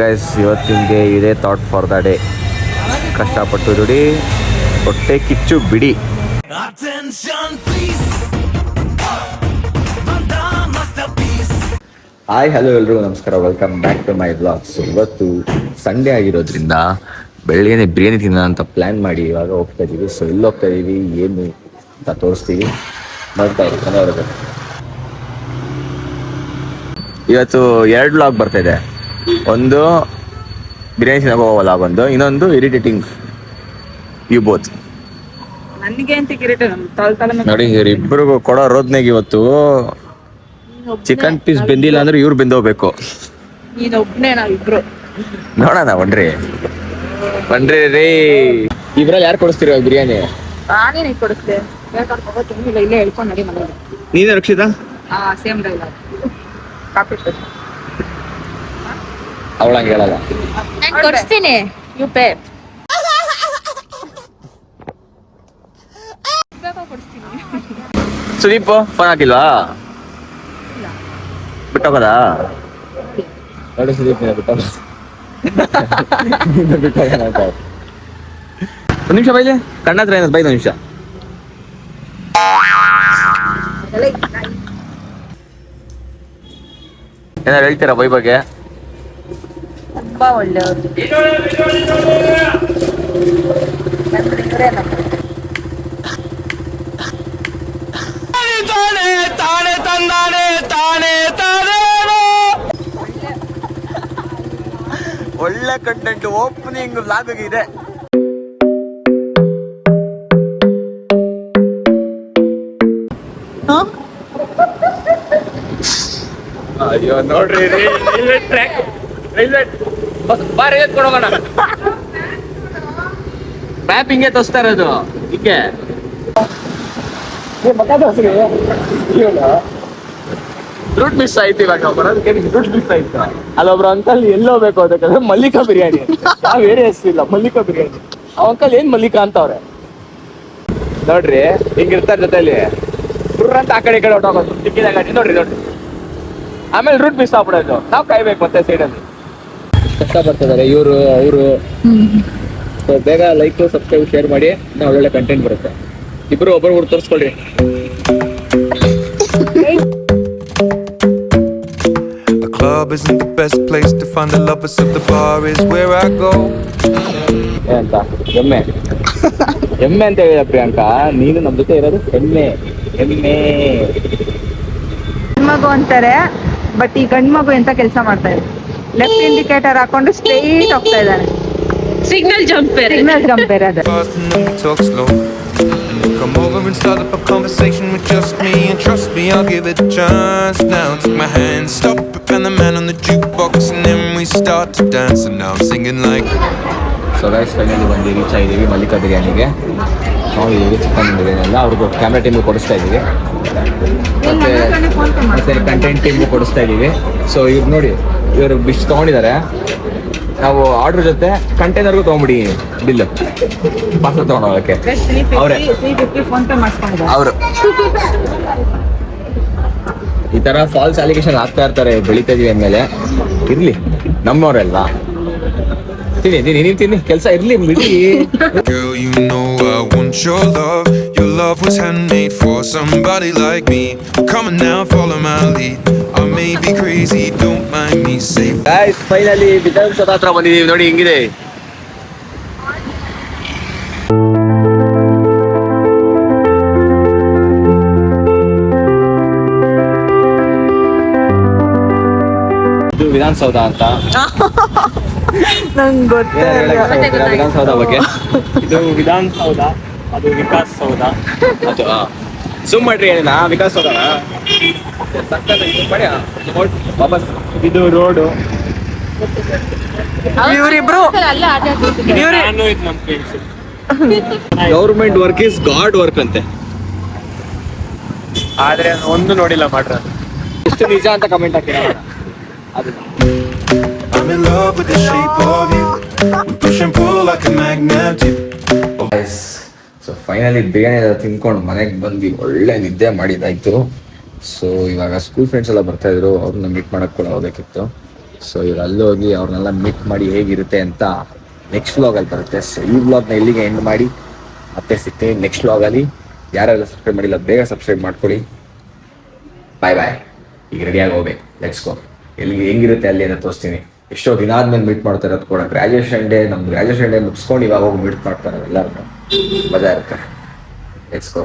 Guys, ಇವತ್ತಿಂಗೆ ಇದೇ thought for the day. ಕಷ್ಟಪಟ್ಟು ದುಡಿ, ಹೊಟ್ಟೆ ಕಿಚ್ಚು ಬಿಡಿ. ಹಾಯ್, ಹಲೋ ಎಲ್ರಿಗೂ ನಮಸ್ಕಾರ. Welcome back to my blogs. ಇವತ್ತು ಸಂಡೇ ಆಗಿರೋದ್ರಿಂದ ಬೆಳಗ್ಗೆ ಬಿರಿಯಾನಿ ತಿನ್ನೋಣ ಅಂತ ಪ್ಲ್ಯಾನ್ ಮಾಡಿ ಇವಾಗ ಹೋಗ್ತಾ ಇದ್ದೀವಿ. ಸೊ ಎಲ್ಲಿ ಹೋಗ್ತಾ ಇದ್ದೀವಿ, ಏನು ಅಂತ ತೋರಿಸ್ತೀವಿ, ನೋಡ್ತಾ ಇದ್ದೀವಿ ಮನೆಯವ್ರಿಗೆ. ಇವತ್ತು 2 ವ್ಲಾಗ್ ಬರ್ತಾ ಇದೆ. ಒಂದು ಬಿರಿಯಾನಿ ತಿನ್ನೋ ವ್ಲಾಗ್, ಇನ್ನೊಂದು ಇರಿಟೇಟಿಂಗ್ ಯು ಬೋತ್. ನೋಡಿ, ಇಬ್ಬರಿಗೂ ಕೊಡೋ ರೋದ್ನೆಗೆ ಇವತ್ತು ಚಿಕನ್ ಪೀಸ್ ಬೆಂದಿಲ್ಲ ಅಂದ್ರೆ ಇವ್ರು ಬೆಂದೋಗ್ಬೇಕು. ನೋಡೋಣ ಬನ್ರಿ ರೀ. ಇಬ್ರಲ್ಲಿ ಯಾರು ಕೊಡಿಸ್ತೀರ ಬಿರಿಯಾನಿ? ನೀನೇ ರಕ್ಷಿತಾ? ಅವಳಂಗೆ ಹೇಳಲ್ಲ. ಕೊಡಿಸ್ತೀನಿ, ಯು ಪೇ. ಸುದೀಪ್ ಫೋನ್ ಹಾಕಿಲ್ವಾ? ಬಿಟ್ಟೋಗದ ನೋಡಿ ಸುದೀಪ್, ಬಿಟ್ಟೋಗ. ಒಂದು ನಿಮಿಷ ಬೈಲೆ, ಕಣ್ಣ ಹತ್ರ ಏನದು ಬೈದು ನಿಮಿಷ. ಏನಾರು ಹೇಳ್ತೀರಾ ಬೈ ಬಗ್ಗೆ? ತುಂಬಾ ಒಳ್ಳೆಯವರು. ಒಳ್ಳೆ ಕಂಟೆಂಟ್ ಓಪನಿಂಗ್ ವ್ಲಾಗ್ ಇದೆ. ಅಯ್ಯೋ ನೋಡ್ರಿ, ಬಾರಿ ಎತ್ಕೊಡೋಣ. ಮ್ಯಾಪ್ ಹಿಂಗೆ ತೋರಿಸ್ತಾ ಇರೋದು. ಹಿಂಗೆ ರೂಟ್ ಮಿಸ್ ಆಯ್ತು. ಇವಾಗ ರೂಟ್ ಮಿಸ್ ಆಯ್ತು. ಅಲ್ಲೊಬ್ರು ಅಂಕಲ್ ಎಲ್ಲೋಗ್ಬೇಕು ಅದಕ್ಕೆ ಮಲ್ಲಿಕಾ ಬಿರಿಯಾನಿ, ಯಾವ ಏರಿಯಾ ಹೆಸರಿಲ್ಲ, ಮಲ್ಲಿಕಾ ಬಿರಿಯಾನಿ. ಅವ ಅಂಕಲ್ ಏನ್ ಮಲ್ಲಿಕಾ ಅಂತವ್ರೆ ನೋಡ್ರಿ. ಹಿಂಗಿರ್ತಾರ ಜೊತೆಲಿ ಅಂತ ಆ ಕಡೆ ಈ ಕಡೆ ಹೊಟ್ಟೋಗೋದು ಸಿಕ್ಕಿದ ಗಾಡಿ. ನೋಡ್ರಿ ಆಮೇಲೆ ರೂಟ್ ಮಿಸ್ ಆಗ್ಬಿಡೋದು. ನಾವು ಕಾಯ್ಬೇಕು ಮತ್ತೆ ಸೈಡಲ್ಲಿ. ಕಷ್ಟ ಬರ್ತಿದ್ದಾರೆ ಇವರು ಅವರು. ಸೊ ಬೇಗ ಲೈಕ್, ಸಬ್ಸ್ಕ್ರೈಬ್, ಶೇರ್ ಮಾಡಿ. ನಾವು ಒಳ್ಳೊಳ್ಳೆ ಕಂಟೆಂಟ್ ಬರುತ್ತೆ. ಇಬ್ರು ಒಬ್ಬರು ತೋರಿಸ್ಕೊಳ್ರಿ. Club isn't the best place to find the lovers, so the bar is where I go. ಏನಂತ ಎಮ್ಮೆ ಎಮ್ಮೆ ಅಂತ ಹೇಳಿದ ಪ್ರಿಯಾಂಕಾ, ನೀನು ನಮ್ಮ ಜೊತೆ ಇರೋದು ಎಮ್ಮೆ. ಮಗು ಅಂತಾರೆ, ಬಟ್ ಈ ಗಂಡು ಮಗು ಎಂತ ಕೆಲಸ ಮಾಡ್ತಾ ಇದೆ? ಲೆಫ್ಟ್ ಇಂಡಿಕೇಟರ್ ಹಾಕೊಂಡು ಸ್ಟ್ರೈಟ್ ಹೋಗ್ತಾ ಇದ್ದಾನೆ. ಸಿಗ್ನಲ್ ಜಂಪರ್ ಅದು. Fast and then we talk slow. Come over and start up a conversation with just me, and trust me, I'll give it a chance. Now take my hand, stop it, and the man on the jukebox, and then we start to dance, and now I'm singing like. So guys, finally ಬಂದು reach ಆಗಿದ್ದೀವಿ ಮಲ್ಲಿಕಾ ಬಿರಿಯಾನಿಗೆ. ನಾವು ಇದ್ದೀವಿ chicken biryani ಎಲ್ಲ ಅವ್ರಿಗೂ camera ಟೀಮಿಗೆ ಕೊಡಿಸ್ತಾ ಇದ್ದೀವಿ, ಮತ್ತೆ content ಟೀಮ್ಗೆ ಕೊಡಿಸ್ತಾ ಇದ್ದೀವಿ. ಸೊ ಇವ್ರು ನೋಡಿ, ಇವರು ಬಿಶ್ ತೊಗೊಂಡಿದ್ದಾರೆ. ನಾವು ಆರ್ಡ್ರ್ ಜೊತೆ ಕಂಟೈನರ್ಗೂ ತೊಗೊಂಬಿಡಿ ಬಿಲ್, ಪಾರ್ಸಲ್ ತೊಗೊಂಡೋಗಕ್ಕೆ ಅವರೇ. ಅವರು ಈ ಥರ ಫಾಲ್ಸ್ ಅಲಿಗೇಷನ್ ಆಗ್ತಾ ಇರ್ತಾರೆ ಬೆಳಿತಾ ಇದೀವಿ ಅಂದಮೇಲೆ. ಇರಲಿ, ನಮ್ಮವರೆಲ್ಲ ತಿನ್ನಿ ನೀವು ತಿನ್ನಿ, ಕೆಲಸ ಇರಲಿ ಬಿಡಿ. Girl, you know I want your love. Your love was handmade for somebody like me. Come on now, follow my lead. I may be crazy, don't mind me. Say guys, finally Vidhana Soudha ಹತ್ರ ಬಂದಿದ್ದೀವಿ. ನೋಡಿ ಹಿಂಗಿದೆ. ಇದು ವಿಧಾನಸೌಧ ಅಂತ. ನಂಗೆ ಗೊತ್ತಿಲ್ಲ ವಿಧಾನಸೌಧ ಬಗ್ಗೆ. ಇದು ವಿಧಾನಸೌಧ, ಅದು ವಿಕಾಸ್ ಸೌಧ. ಅದು ಸುಮ್ ಮಾಡ್ರಿ ಏನ ವಿಕಾಸ್ ಸೌಧ ವಾಪಸ್. ಇದು ರೋಡು. ಇವರಿಬ್ರು government work is god work ಅಂತೆ, ಆದ್ರೆ ಒಂದು ನೋಡಿಲ್ಲ ಮಾಡ್ರ. ಎಷ್ಟು ನಿಜ ಅಂತ ಕಮೆಂಟ್ ಹಾಕಿರ. ಅದು I'm in love with the shape of you. We push and pull like a magnet. So finally biryani ಎಲ್ಲ ತಿನ್ಕೊಂಡು ಮನೆಗೆ ಬಂದು ಒಳ್ಳೆ ನಿದ್ದೆ ಮಾಡಿದ್ದಾಯ್ತು. ಸೊ ಇವಾಗ ಸ್ಕೂಲ್ ಫ್ರೆಂಡ್ಸ್ ಎಲ್ಲ ಬರ್ತಾ ಇದ್ರು, ಅವ್ರನ್ನ ಮೀಟ್ ಮಾಡಕ್ಕೆ ಕೂಡ ಹೋಗ್ಬೇಕಿತ್ತು. ಸೊ ಇವ್ರು ಅಲ್ಲಿ ಹೋಗಿ ಅವ್ರನ್ನೆಲ್ಲ ಮೀಟ್ ಮಾಡಿ ಹೇಗಿರುತ್ತೆ ಅಂತ ನೆಕ್ಸ್ಟ್ ವ್ಲಾಗಲ್ಲಿ ಬರುತ್ತೆ. ಸೊ ಈ ವ್ಲಾಗ್ನ ಇಲ್ಲಿಗೆ ಎಂಡ್ ಮಾಡಿ ಮತ್ತೆ ಸಿಗ್ತೀನಿ ನೆಕ್ಸ್ಟ್ ವ್ಲಾಗಲ್ಲಿ. ಯಾರೆಲ್ಲ ಸಬ್ಸ್ಕ್ರೈಬ್ ಮಾಡಿಲ್ಲ ಬೇಗ ಸಬ್ಸ್ಕ್ರೈಬ್ ಮಾಡ್ಕೊಳ್ಳಿ. ಬಾಯ್ ಬಾಯ್. ಈಗ ರೆಡಿಯಾಗಿ ಹೋಗ್ಬೇಕು, ಲೆಟ್ಸ್ ಗೋ. ಎಲ್ಲಿಗೆ ಹೆಂಗಿರುತ್ತೆ ಅಲ್ಲಿ ಅಂತ ತೋರಿಸ್ತೀನಿ. ಎಷ್ಟೋ ದಿನ ಆದ್ಮೇಲೆ ಮೀಟ್ ಮಾಡ್ತಾರೆ ಅದು ಕೂಡ. ಗ್ರ್ಯಾಜುಯೇಷನ್ ಡೇ ಮುಗಿಸ್ಕೊಂಡು ಇವಾಗ ಹೋಗಿ ಮೀಟ್ ಮಾಡ್ತಾರೆ ಎಲ್ಲರೂ. ಮಜಾ ಇರುತ್ತೆ. Let's go.